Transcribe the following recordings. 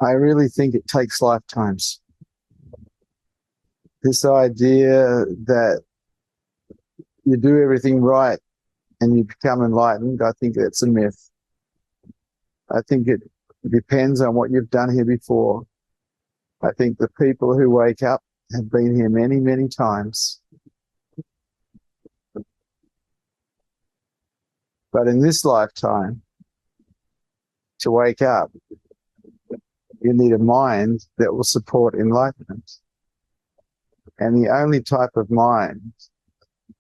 I really think it takes lifetimes. This idea that you do everything right and you become enlightened, I think that's a myth. I think it depends on what you've done here before. I think the people who wake up have been here many, many times. But in this lifetime, to wake up, you need a mind that will support enlightenment. And the only type of mind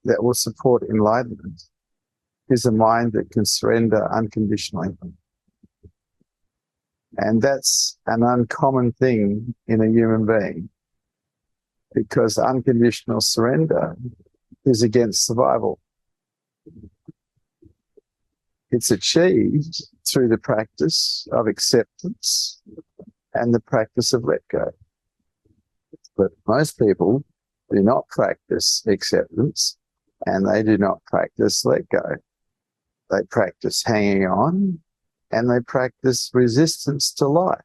that will support enlightenment is a mind that can surrender unconditionally. And that's an uncommon thing in a human being, because unconditional surrender is against survival. It's achieved through the practice of acceptance and the practice of let go. But most people do not practice acceptance and they do not practice let go. They practice hanging on and they practice resistance to life.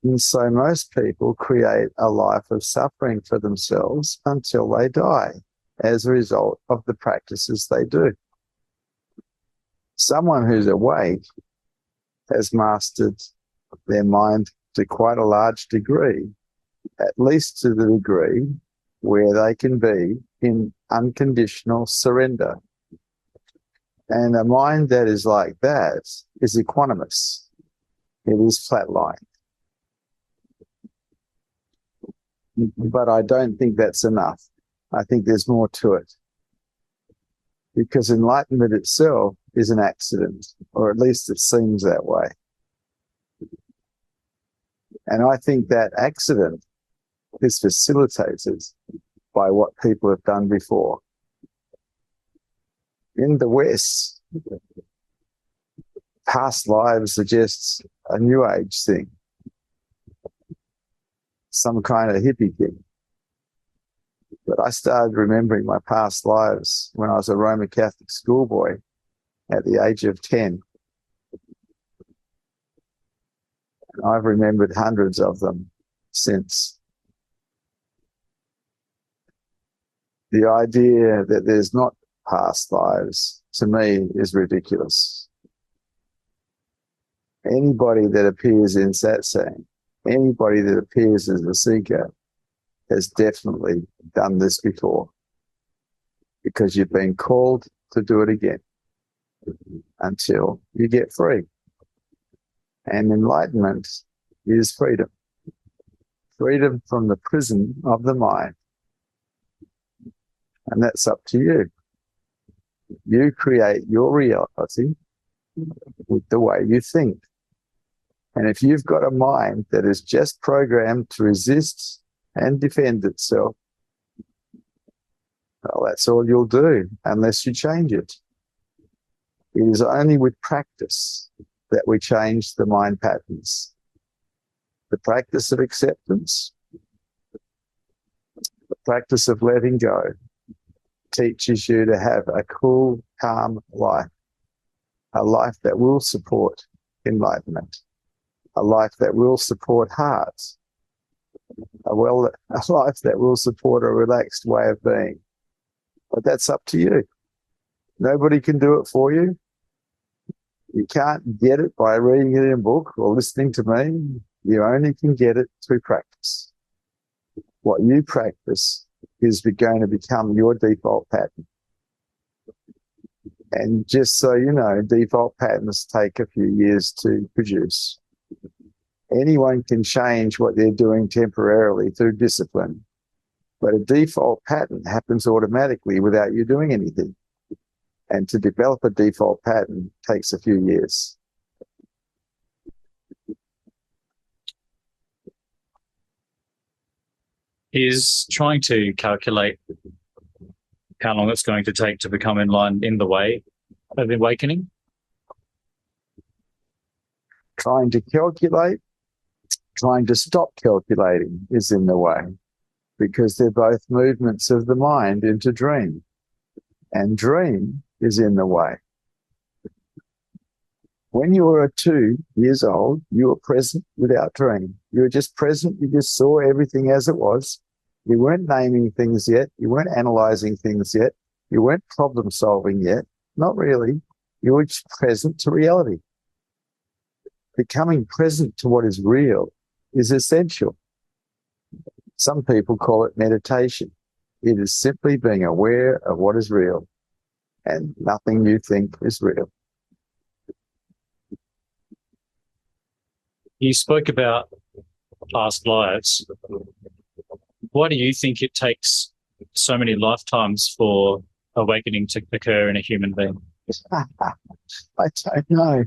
And so most people create a life of suffering for themselves until they die as a result of the practices they do. Someone who's awake has mastered their mind to quite a large degree, at least to the degree where they can be in unconditional surrender. And a mind that is like that is equanimous. It is flatline. But I don't think that's enough. I think there's more to it. Because enlightenment itself is an accident, or at least it seems that way. And I think that accident is facilitated by what people have done before. In the West, past lives suggests a New Age thing, some kind of hippie thing. But I started remembering my past lives when I was a Roman Catholic schoolboy at the age of 10. And I've remembered hundreds of them since. The idea that there's not past lives, to me, is ridiculous. Anybody that appears in satsang, anybody that appears as a seeker, has definitely done this before, because you've been called to do it again until you get free. And enlightenment is freedom. Freedom from the prison of the mind. And that's up to you. You create your reality with the way you think. And if you've got a mind that is just programmed to resist and defend itself, well, that's all you'll do unless you change it. It is only with practice that we change the mind patterns. The practice of acceptance, the practice of letting go, teaches you to have a cool, calm life, a life that will support enlightenment, a life that will support hearts, a life that will support a relaxed way of being. But that's up to you. Nobody can do it for you. You can't get it by reading it in a book or listening to me. You only can get it through practice. What you practice is going to become your default pattern. And just so you know, default patterns take a few years to produce. Anyone can change what they're doing temporarily through discipline, but a default pattern happens automatically without you doing anything. And to develop a default pattern takes a few years. Is trying to calculate how long it's going to take to become enlightened in the way of awakening? Trying to calculate, trying to stop calculating is in the way, because they're both movements of the mind into dream. And dream is in the way. When you were 2 years old, you were present without dream. You were just present. You just saw everything as it was. You weren't naming things yet. You weren't analyzing things yet. You weren't problem solving yet. Not really. You were just present to reality. Becoming present to what is real is essential. Some people call it meditation. It is simply being aware of what is real, and nothing you think is real. You spoke about past lives. Why do you think it takes so many lifetimes for awakening to occur in a human being? I don't know.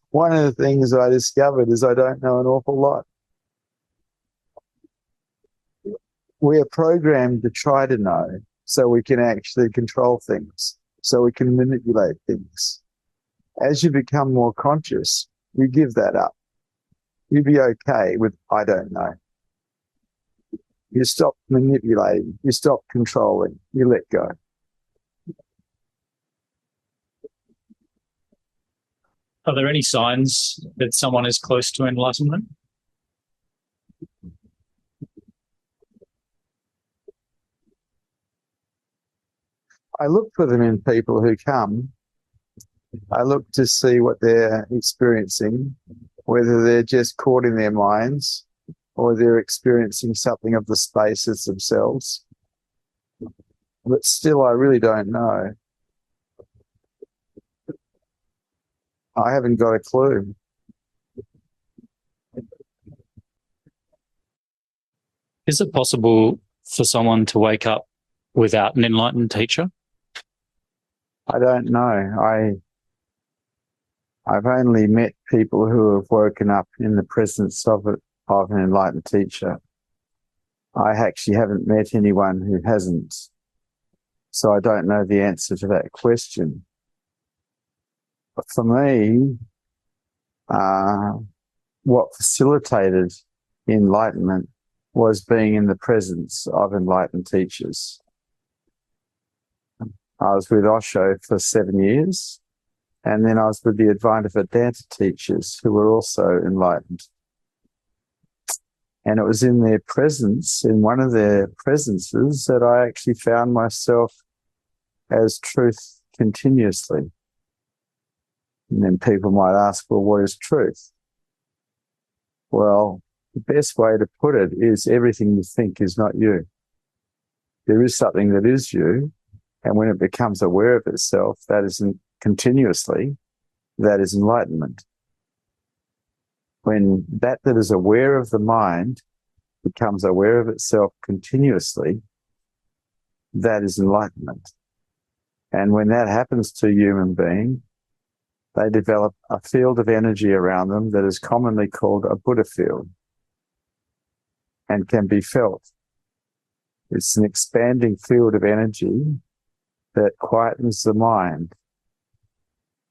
One of the things I discovered is I don't know an awful lot. We are programmed to try to know so we can actually control things, so we can manipulate things. As you become more conscious, you give that up. You be okay with, I don't know. You stop manipulating. You stop controlling. You let go. Are there any signs that someone is close to enlightenment? I look for them in people who come. I look to see what they're experiencing, whether they're just caught in their minds or they're experiencing something of the spaces themselves. But still, I really don't know. I haven't got a clue. Is it possible for someone to wake up without an enlightened teacher? I don't know. I've only met people who have woken up in the presence of an enlightened teacher. I actually haven't met anyone who hasn't. So I don't know the answer to that question. But for me, what facilitated enlightenment was being in the presence of enlightened teachers. I was with Osho for 7 years, and then I was with the Advaita Vedanta teachers who were also enlightened. And it was in their presence, in one of their presences, that I actually found myself as truth continuously. And then people might ask, well, what is truth? Well, the best way to put it is everything you think is not you. There is something that is you, and when it becomes aware of itself, that isn't continuously, that is enlightenment. When that is aware of the mind becomes aware of itself continuously, that is enlightenment. And when that happens to a human being, they develop a field of energy around them that is commonly called a Buddha field and can be felt. It's an expanding field of energy that quietens the mind,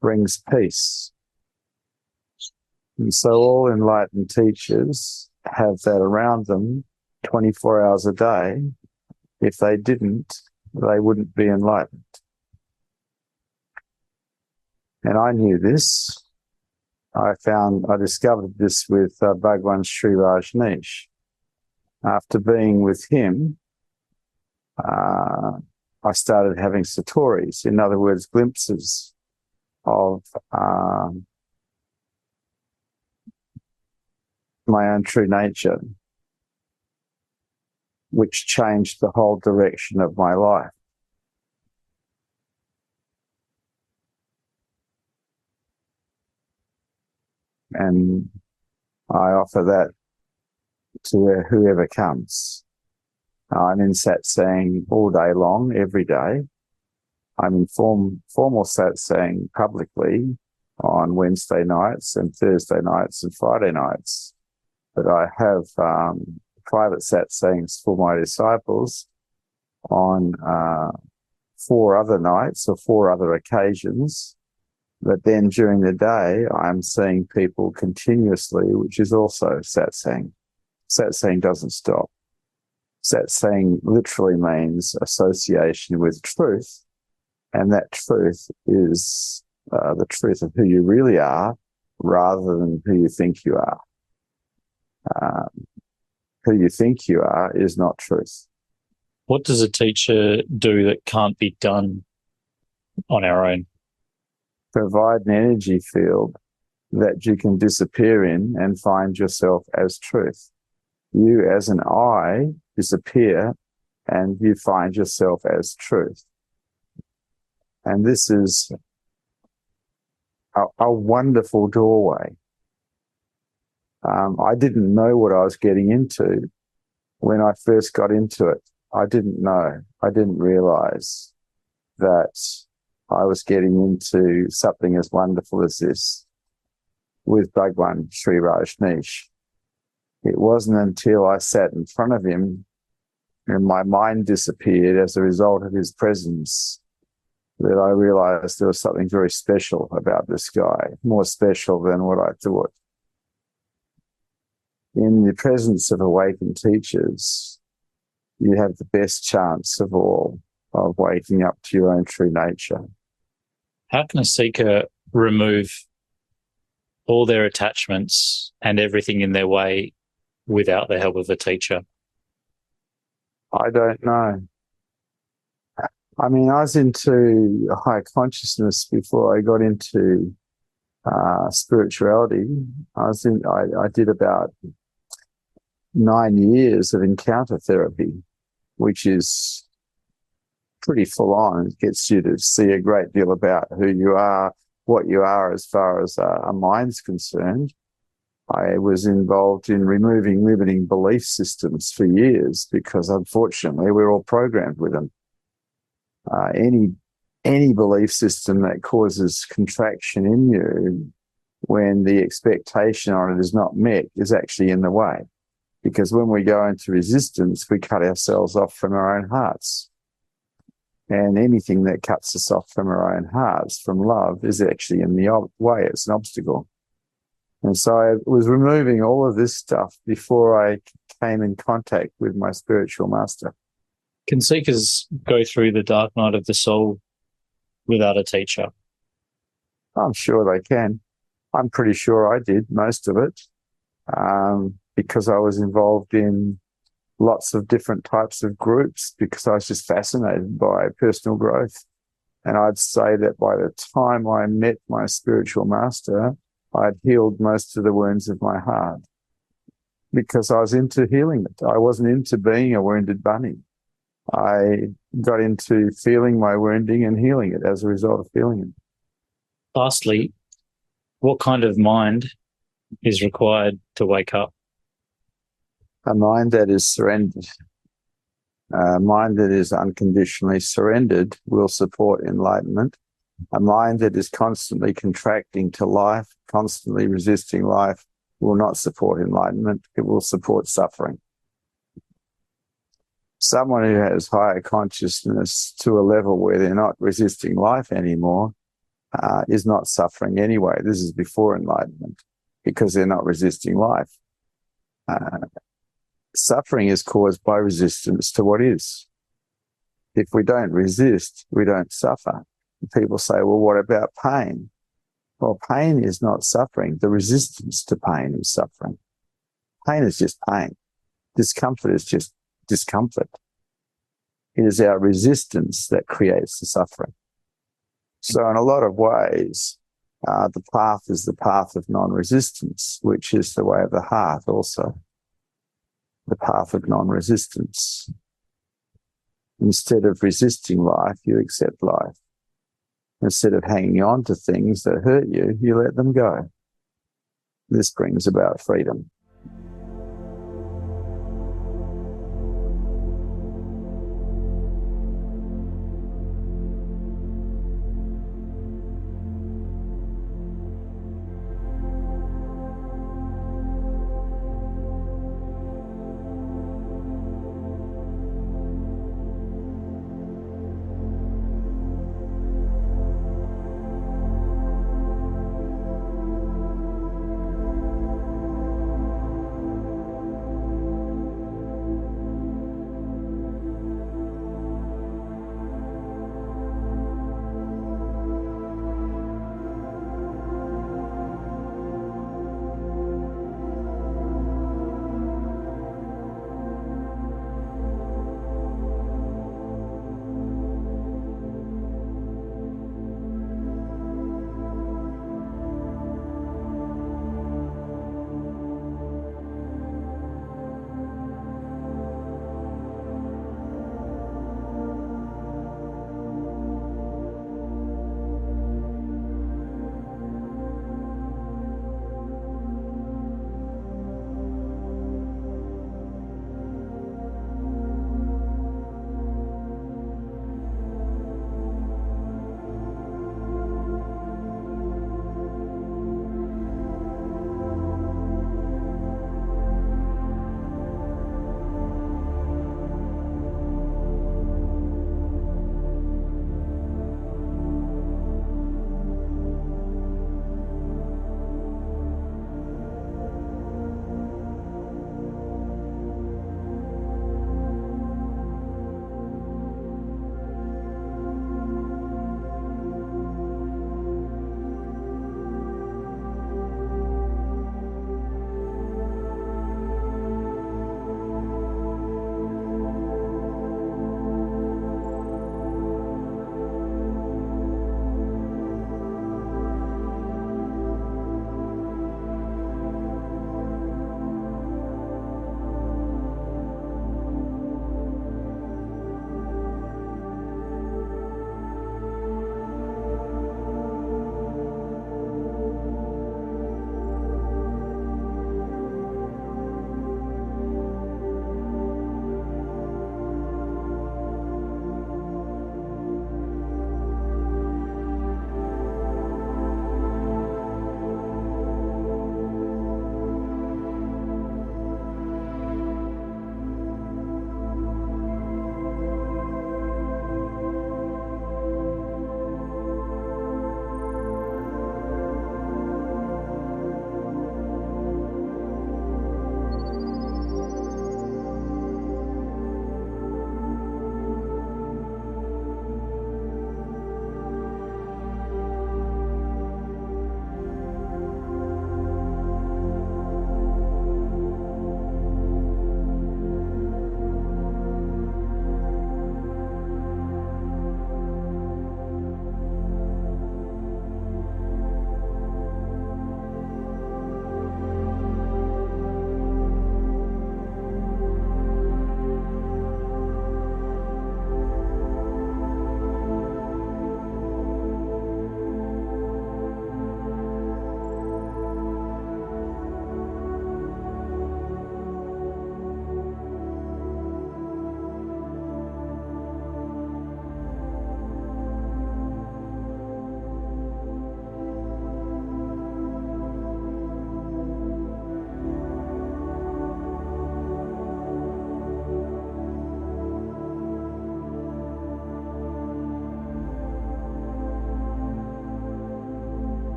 brings peace. And so all enlightened teachers have that around them 24 hours a day. If they didn't, they wouldn't be enlightened. And I knew this. I discovered this with Bhagwan Sri Rajneesh. After being with him, I started having satori's, in other words, glimpses of my own true nature, which changed the whole direction of my life. And I offer that to whoever comes. I'm in satsang all day long, every day. I'm in formal satsang publicly on Wednesday nights and Thursday nights and Friday nights. But I have private satsangs for my disciples on 4 other nights or 4 other occasions. But then during the day, I'm seeing people continuously, which is also satsang. Satsang doesn't stop. Satsang literally means association with truth, and that truth is the truth of who you really are rather than who you think you are. Who you think you are is not truth. What does a teacher do that can't be done on our own? Provide an energy field that you can disappear in and find yourself as truth. You as an I disappear and you find yourself as truth. And this is a wonderful doorway. I didn't know what I was getting into when I first got into it. I didn't know. I didn't realize that I was getting into something as wonderful as this with Bhagwan Sri Rajneesh. It wasn't until I sat in front of him and my mind disappeared as a result of his presence that I realized there was something very special about this guy, more special than what I thought. In the presence of awakened teachers, you have the best chance of all of waking up to your own true nature. How can a seeker remove all their attachments and everything in their way without the help of a teacher? I don't know. I mean, I was into high consciousness before I got into spirituality. I did about 9 years of encounter therapy, which is pretty full on. It gets you to see a great deal about who you are, what you are as far as a mind's concerned. I was involved in removing limiting belief systems for years because, unfortunately, we're all programmed with them. Any belief system that causes contraction in you when the expectation on it is not met is actually in the way. Because when we go into resistance, we cut ourselves off from our own hearts. And anything that cuts us off from our own hearts, from love, is actually in the way. It's an obstacle. And so I was removing all of this stuff before I came in contact with my spiritual master. Can seekers go through the dark night of the soul without a teacher? I'm sure they can. I'm pretty sure I did most of it because I was involved in lots of different types of groups because I was just fascinated by personal growth. And I'd say that by the time I met my spiritual master, I'd healed most of the wounds of my heart because I was into healing it. I wasn't into being a wounded bunny. I got into feeling my wounding and healing it as a result of feeling it. Lastly, what kind of mind is required to wake up? A mind that is surrendered, a mind that is unconditionally surrendered will support enlightenment. A mind that is constantly contracting to life, constantly resisting life, will not support enlightenment. It will support suffering. Someone who has higher consciousness to a level where they're not resisting life anymore is not suffering anyway. This is before enlightenment because they're not resisting life. Suffering is caused by resistance to what is. If we don't resist, we don't suffer. People say, well, what about pain? Well, pain is not suffering. The resistance to pain is suffering. Pain is just pain. Discomfort is just discomfort. It is our resistance that creates the suffering. So in a lot of ways, the path is the path of non-resistance, which is the way of the heart also. The path of non-resistance. Instead of resisting life, you accept life. Instead of hanging on to things that hurt you, you let them go. This brings about freedom.